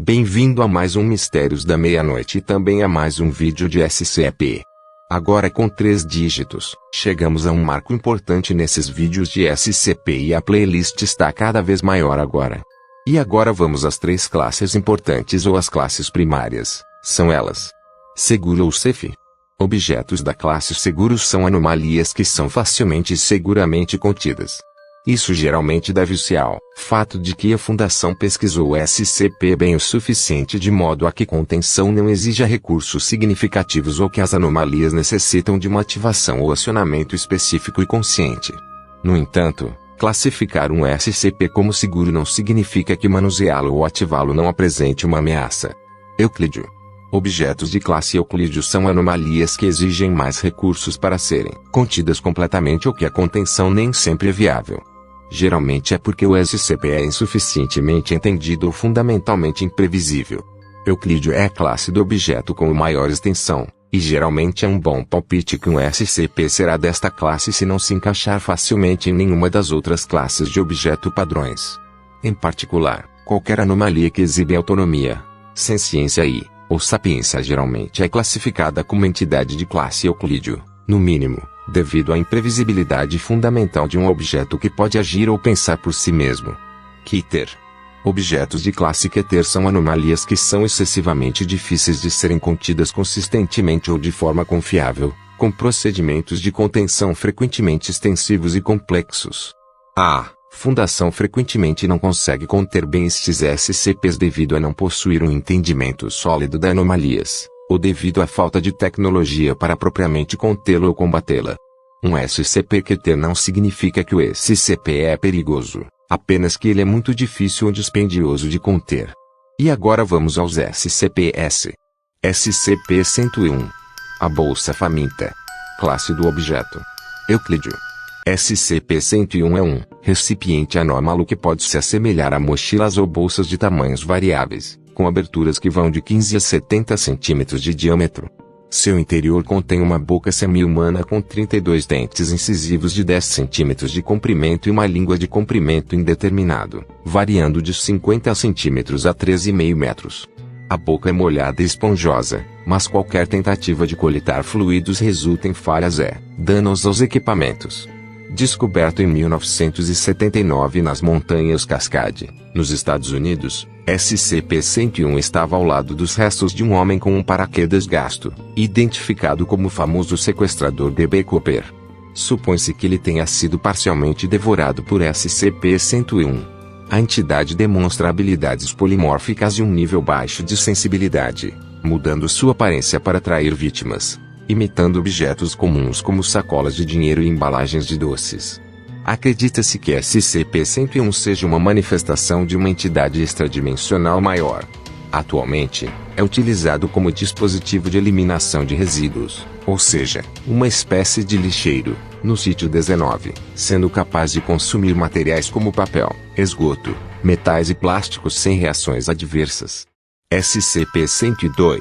Bem-vindo a mais um Mistérios da Meia-Noite e também a mais um vídeo de SCP. Agora com 3 dígitos, chegamos a um marco importante nesses vídeos de SCP e a playlist está cada vez maior agora. E agora vamos às 3 classes importantes ou as classes primárias, são elas: Seguro ou Safe. Objetos da classe Seguros são anomalias que são facilmente e seguramente contidas. Isso geralmente deve-se ao fato de que a Fundação pesquisou o SCP bem o suficiente de modo a que contenção não exija recursos significativos ou que as anomalias necessitam de uma ativação ou acionamento específico e consciente. No entanto, classificar um SCP como seguro não significa que manuseá-lo ou ativá-lo não apresente uma ameaça. Euclídeo. Objetos de classe Euclídeo são anomalias que exigem mais recursos para serem contidas completamente ou que a contenção nem sempre é viável. Geralmente é porque o SCP é insuficientemente entendido ou fundamentalmente imprevisível. Euclídeo é a classe do objeto com maior extensão, e geralmente é um bom palpite que um SCP será desta classe se não se encaixar facilmente em nenhuma das outras classes de objeto padrões. Em particular, qualquer anomalia que exibe autonomia, senciência ou sapiência geralmente é classificada como entidade de classe Euclídeo, no mínimo, devido à imprevisibilidade fundamental de um objeto que pode agir ou pensar por si mesmo. Keter. Objetos de classe Keter são anomalias que são excessivamente difíceis de serem contidas consistentemente ou de forma confiável, com procedimentos de contenção frequentemente extensivos e complexos. A Fundação frequentemente não consegue conter bem estes SCPs devido a não possuir um entendimento sólido de anomalias, ou devido à falta de tecnologia para propriamente contê-la ou combatê-la. Um SCP Keter não significa que o SCP é perigoso, apenas que ele é muito difícil ou dispendioso de conter. E agora vamos aos SCPs. SCP-101. A Bolsa Faminta. Classe do objeto: Euclídeo. SCP-101 é um recipiente anômalo que pode se assemelhar a mochilas ou bolsas de tamanhos variáveis, com aberturas que vão de 15 a 70 centímetros de diâmetro. Seu interior contém uma boca semi-humana com 32 dentes incisivos de 10 centímetros de comprimento e uma língua de comprimento indeterminado, variando de 50 centímetros a 13,5 metros. A boca é molhada e esponjosa, mas qualquer tentativa de coletar fluidos resulta em falhas e danos aos equipamentos. Descoberto em 1979 nas Montanhas Cascade, nos Estados Unidos, SCP-101 estava ao lado dos restos de um homem com um paraquedas gasto, identificado como o famoso sequestrador D.B. Cooper. Supõe-se que ele tenha sido parcialmente devorado por SCP-101. A entidade demonstra habilidades polimórficas e um nível baixo de sensibilidade, mudando sua aparência para atrair vítimas, imitando objetos comuns como sacolas de dinheiro e embalagens de doces. Acredita-se que SCP-101 seja uma manifestação de uma entidade extradimensional maior. Atualmente, é utilizado como dispositivo de eliminação de resíduos, ou seja, uma espécie de lixeiro, no sítio 19, sendo capaz de consumir materiais como papel, esgoto, metais e plásticos sem reações adversas. SCP-102.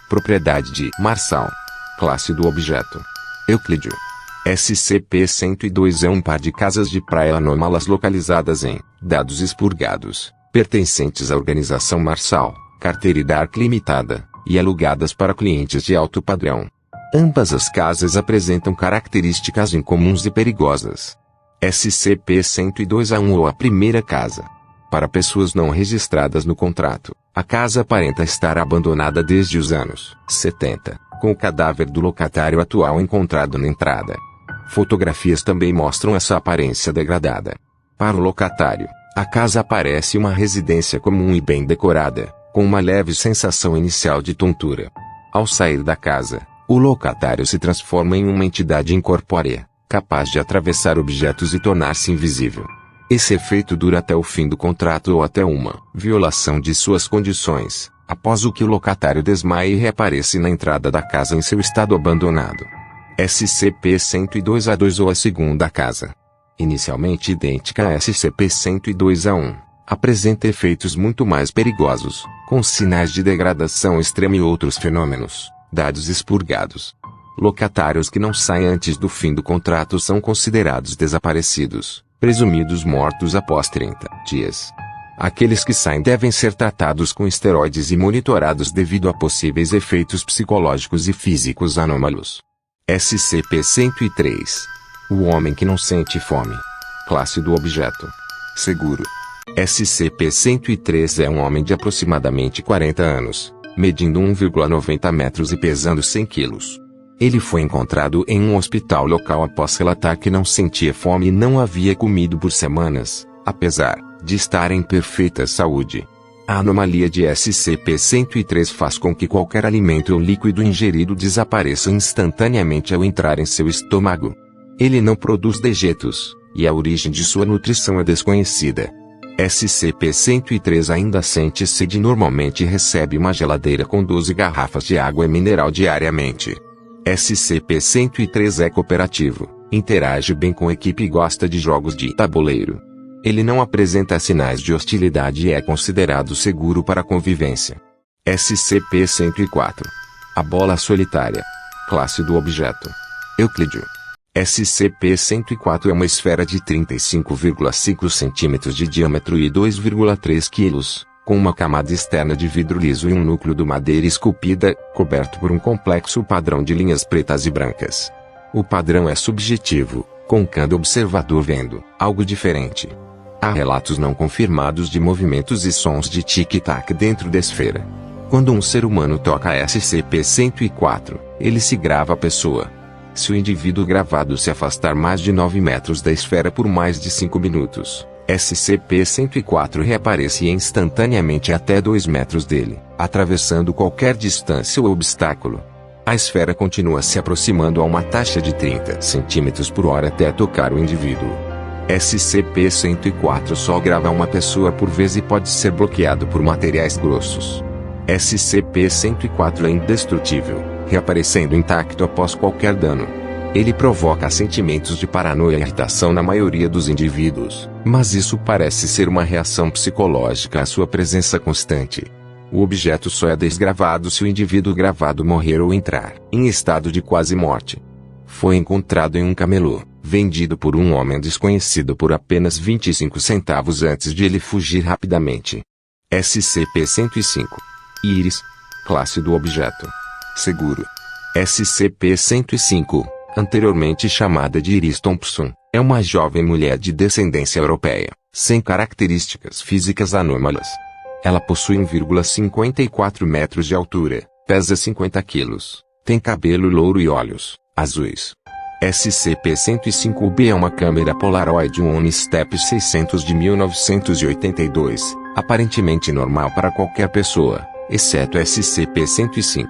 Propriedade de Marçal. Classe do objeto: Euclídeo. SCP-102 é um par de casas de praia anômalas localizadas em dados expurgados, pertencentes à organização Marçal, carteira Dark Limitada, e alugadas para clientes de alto padrão. Ambas as casas apresentam características incomuns e perigosas. SCP-102-A1 ou a primeira casa. Para pessoas não registradas no contrato, a casa aparenta estar abandonada desde os anos 70, com o cadáver do locatário atual encontrado na entrada. Fotografias também mostram essa aparência degradada. Para o locatário, a casa parece uma residência comum e bem decorada, com uma leve sensação inicial de tontura. Ao sair da casa, o locatário se transforma em uma entidade incorpórea, capaz de atravessar objetos e tornar-se invisível. Esse efeito dura até o fim do contrato ou até uma violação de suas condições, após o que o locatário desmaie e reaparece na entrada da casa em seu estado abandonado. SCP-102-A2 ou a segunda casa. Inicialmente idêntica a SCP-102-A1, apresenta efeitos muito mais perigosos, com sinais de degradação extrema e outros fenômenos. Dados expurgados. Locatários que não saem antes do fim do contrato são considerados desaparecidos, presumidos mortos após 30 dias. Aqueles que saem devem ser tratados com esteroides e monitorados devido a possíveis efeitos psicológicos e físicos anômalos. SCP-103. O homem que não sente fome. Classe do objeto: seguro. SCP-103 é um homem de aproximadamente 40 anos, medindo 1,90 metros e pesando 100 quilos. Ele foi encontrado em um hospital local após relatar que não sentia fome e não havia comido por semanas, apesar de estar em perfeita saúde. A anomalia de SCP-103 faz com que qualquer alimento ou líquido ingerido desapareça instantaneamente ao entrar em seu estômago. Ele não produz dejetos, e a origem de sua nutrição é desconhecida. SCP-103 ainda sente sede e normalmente recebe uma geladeira com 12 garrafas de água mineral diariamente. SCP-103 é cooperativo, interage bem com a equipe e gosta de jogos de tabuleiro. Ele não apresenta sinais de hostilidade e é considerado seguro para a convivência. SCP-104. A bola solitária. Classe do objeto: Euclídeo. SCP-104 é uma esfera de 35,5 cm de diâmetro e 2,3 kg, com uma camada externa de vidro liso e um núcleo de madeira esculpida, coberto por um complexo padrão de linhas pretas e brancas. O padrão é subjetivo, com cada observador vendo algo diferente. Há relatos não confirmados de movimentos e sons de tic-tac dentro da esfera. Quando um ser humano toca SCP-104, ele se grava a pessoa. Se o indivíduo gravado se afastar mais de 9 metros da esfera por mais de 5 minutos, SCP-104 reaparece instantaneamente até 2 metros dele, atravessando qualquer distância ou obstáculo. A esfera continua se aproximando a uma taxa de 30 cm por hora até tocar o indivíduo. SCP-104 só grava uma pessoa por vez e pode ser bloqueado por materiais grossos. SCP-104 é indestrutível, reaparecendo intacto após qualquer dano. Ele provoca sentimentos de paranoia e irritação na maioria dos indivíduos, mas isso parece ser uma reação psicológica à sua presença constante. O objeto só é desgravado se o indivíduo gravado morrer ou entrar em estado de quase morte. Foi encontrado em um camelô, vendido por um homem desconhecido por apenas 25 centavos antes de ele fugir rapidamente. SCP-105. Iris. Classe do objeto: seguro. SCP-105, anteriormente chamada de Iris Thompson, é uma jovem mulher de descendência europeia, sem características físicas anômalas. Ela possui 1,54 metros de altura, pesa 50 quilos, tem cabelo louro e olhos azuis. SCP-105-B é uma câmera Polaroid One-Step 600 de 1982, aparentemente normal para qualquer pessoa, exceto SCP-105.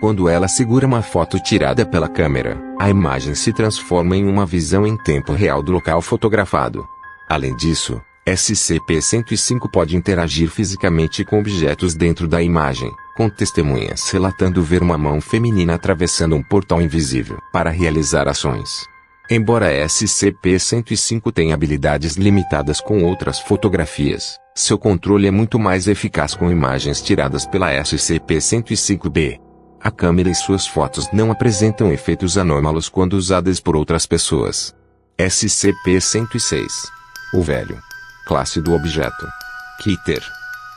Quando ela segura uma foto tirada pela câmera, a imagem se transforma em uma visão em tempo real do local fotografado. Além disso, SCP-105 pode interagir fisicamente com objetos dentro da imagem, com testemunhas relatando ver uma mão feminina atravessando um portal invisível para realizar ações. Embora SCP-105 tenha habilidades limitadas com outras fotografias, seu controle é muito mais eficaz com imagens tiradas pela SCP-105-B. A câmera e suas fotos não apresentam efeitos anômalos quando usadas por outras pessoas. SCP-106. O velho. Classe do objeto: Keter.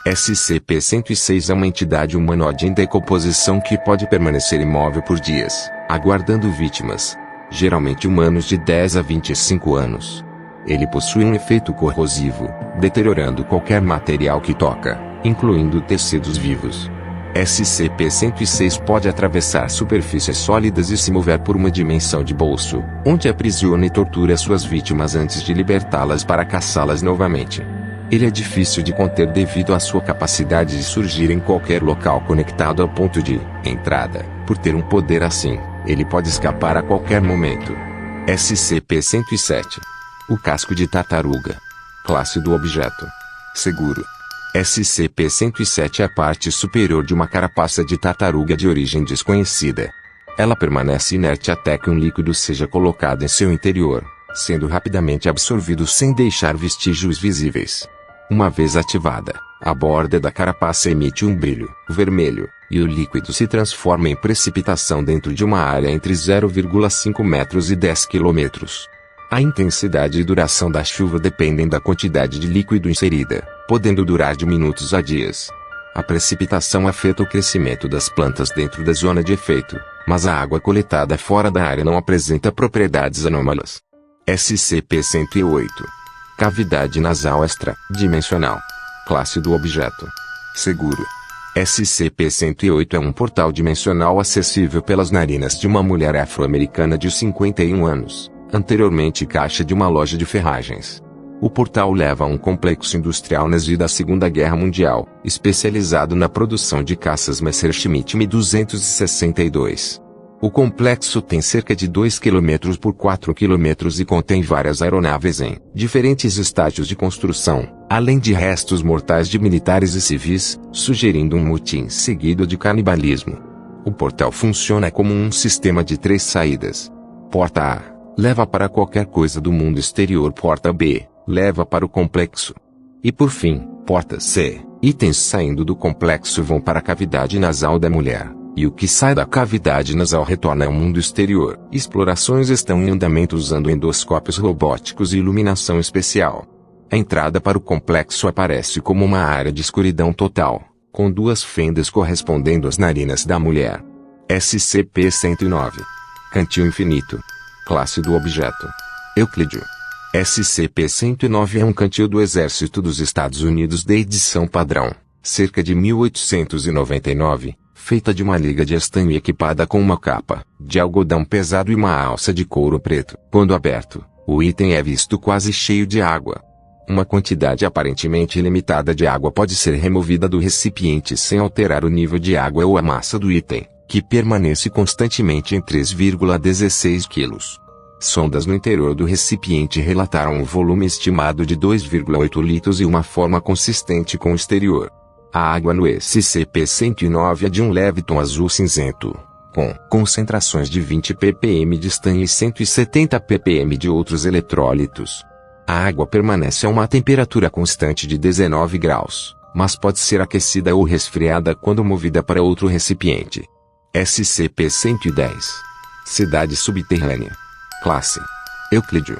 SCP-106 é uma entidade humanoide em decomposição que pode permanecer imóvel por dias, aguardando vítimas, geralmente humanos de 10 a 25 anos. Ele possui um efeito corrosivo, deteriorando qualquer material que toca, incluindo tecidos vivos. SCP-106 pode atravessar superfícies sólidas e se mover por uma dimensão de bolso, onde aprisiona e tortura suas vítimas antes de libertá-las para caçá-las novamente. Ele é difícil de conter devido à sua capacidade de surgir em qualquer local conectado ao ponto de entrada. Por ter um poder assim, ele pode escapar a qualquer momento. SCP-107. O casco de tartaruga. Classe do objeto: seguro. SCP-107 é a parte superior de uma carapaça de tartaruga de origem desconhecida. Ela permanece inerte até que um líquido seja colocado em seu interior, sendo rapidamente absorvido sem deixar vestígios visíveis. Uma vez ativada, a borda da carapaça emite um brilho vermelho, e o líquido se transforma em precipitação dentro de uma área entre 0,5 metros e 10 quilômetros. A intensidade e duração da chuva dependem da quantidade de líquido inserida, podendo durar de minutos a dias. A precipitação afeta o crescimento das plantas dentro da zona de efeito, mas a água coletada fora da área não apresenta propriedades anômalas. SCP-108. Cavidade nasal extra-dimensional. Classe do objeto: seguro. SCP-108 é um portal dimensional acessível pelas narinas de uma mulher afro-americana de 51 anos, anteriormente caixa de uma loja de ferragens. O portal leva a um complexo industrial nazi da Segunda Guerra Mundial, especializado na produção de caças Messerschmitt Mi-262. O complexo tem cerca de 2 km por 4 km e contém várias aeronaves em diferentes estágios de construção, além de restos mortais de militares e civis, sugerindo um motim seguido de canibalismo. O portal funciona como um sistema de 3 saídas. Porta A leva para qualquer coisa do mundo exterior. Porta B leva para o complexo. E por fim, porta C. Itens saindo do complexo vão para a cavidade nasal da mulher, e o que sai da cavidade nasal retorna ao mundo exterior. Explorações estão em andamento usando endoscópios robóticos e iluminação especial. A entrada para o complexo aparece como uma área de escuridão total, com 2 fendas correspondendo às narinas da mulher. SCP-109. Cantil infinito. Classe do objeto: Euclídeo. SCP-109 é um cantil do Exército dos Estados Unidos de edição padrão, cerca de 1899, feita de uma liga de estanho e equipada com uma capa de algodão pesado e uma alça de couro preto. Quando aberto, o item é visto quase cheio de água. Uma quantidade aparentemente ilimitada de água pode ser removida do recipiente sem alterar o nível de água ou a massa do item, que permanece constantemente em 3,16 kg. Sondas no interior do recipiente relataram um volume estimado de 2,8 litros e uma forma consistente com o exterior. A água no SCP-109 é de um leve tom azul cinzento, com concentrações de 20 ppm de estanho e 170 ppm de outros eletrólitos. A água permanece a uma temperatura constante de 19 graus, mas pode ser aquecida ou resfriada quando movida para outro recipiente. SCP-110. Cidade subterrânea. Classe: Euclídeo.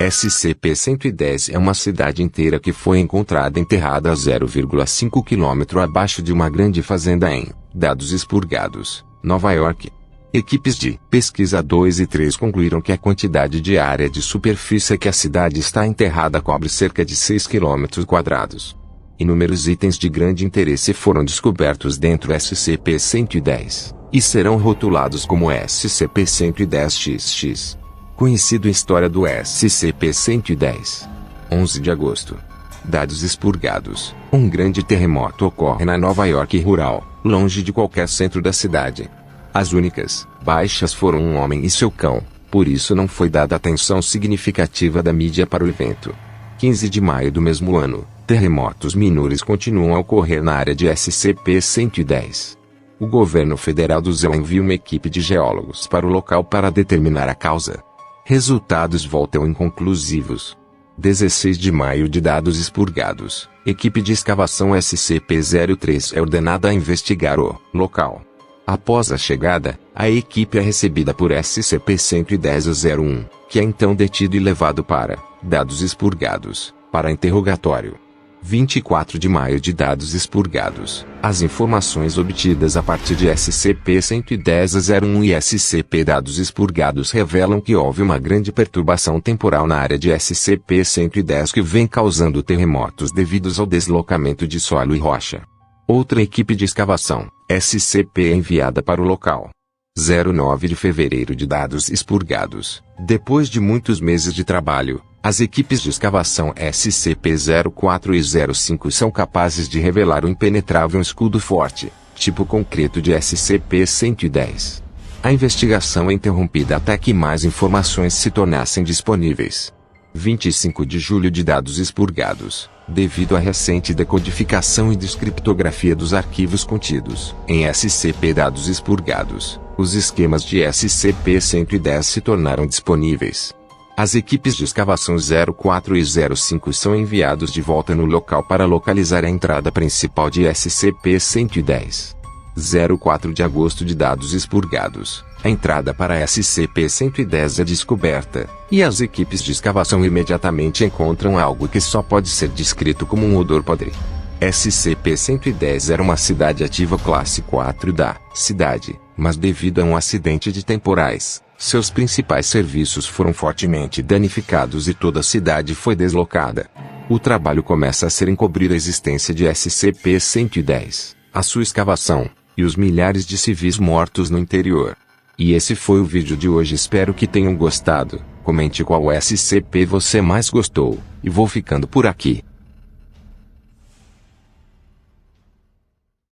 SCP-110 é uma cidade inteira que foi encontrada enterrada a 0,5 km abaixo de uma grande fazenda em dados expurgados, Nova York. Equipes de pesquisa 2 e 3 concluíram que a quantidade de área de superfície que a cidade está enterrada cobre cerca de 6 km². Inúmeros itens de grande interesse foram descobertos dentro do SCP-110, e serão rotulados como SCP-110-XX. Conhecido História do SCP-110. 11 de agosto. Dados expurgados. Um grande terremoto ocorre na Nova York rural, longe de qualquer centro da cidade. As únicas baixas foram um homem e seu cão, por isso não foi dada atenção significativa da mídia para o evento. 15 de maio do mesmo ano, terremotos menores continuam a ocorrer na área de SCP-110. O governo federal do ZEU envia uma equipe de geólogos para o local para determinar a causa. Resultados voltam inconclusivos. 16 de maio de dados expurgados. Equipe de escavação SCP-03 é ordenada a investigar o local. Após a chegada, a equipe é recebida por SCP-110-01, que é então detido e levado para dados expurgados, para interrogatório. 24 de maio de dados expurgados. As informações obtidas a partir de SCP-110-01 e SCP dados expurgados revelam que houve uma grande perturbação temporal na área de SCP-110 que vem causando terremotos devidos ao deslocamento de solo e rocha. Outra equipe de escavação, SCP, é enviada para o local. 09 de fevereiro de dados expurgados. Depois de muitos meses de trabalho, as equipes de escavação SCP-04 e 05 são capazes de revelar o impenetrável escudo forte, tipo concreto de SCP-110. A investigação é interrompida até que mais informações se tornassem disponíveis. 25 de julho de dados expurgados. Devido à recente decodificação e descriptografia dos arquivos contidos em SCP dados expurgados, os esquemas de SCP-110 se tornaram disponíveis. As equipes de escavação 04 e 05 são enviados de volta no local para localizar a entrada principal de SCP-110. 04 de agosto de dados expurgados. A entrada para SCP-110 é descoberta, e as equipes de escavação imediatamente encontram algo que só pode ser descrito como um odor podre. SCP-110 era uma cidade ativa classe 4 da cidade, mas devido a um acidente de temporais, seus principais serviços foram fortemente danificados e toda a cidade foi deslocada. O trabalho começa a ser encobrir a existência de SCP-110, a sua escavação, e os milhares de civis mortos no interior. E esse foi o vídeo de hoje, espero que tenham gostado. Comente qual SCP você mais gostou, e vou ficando por aqui.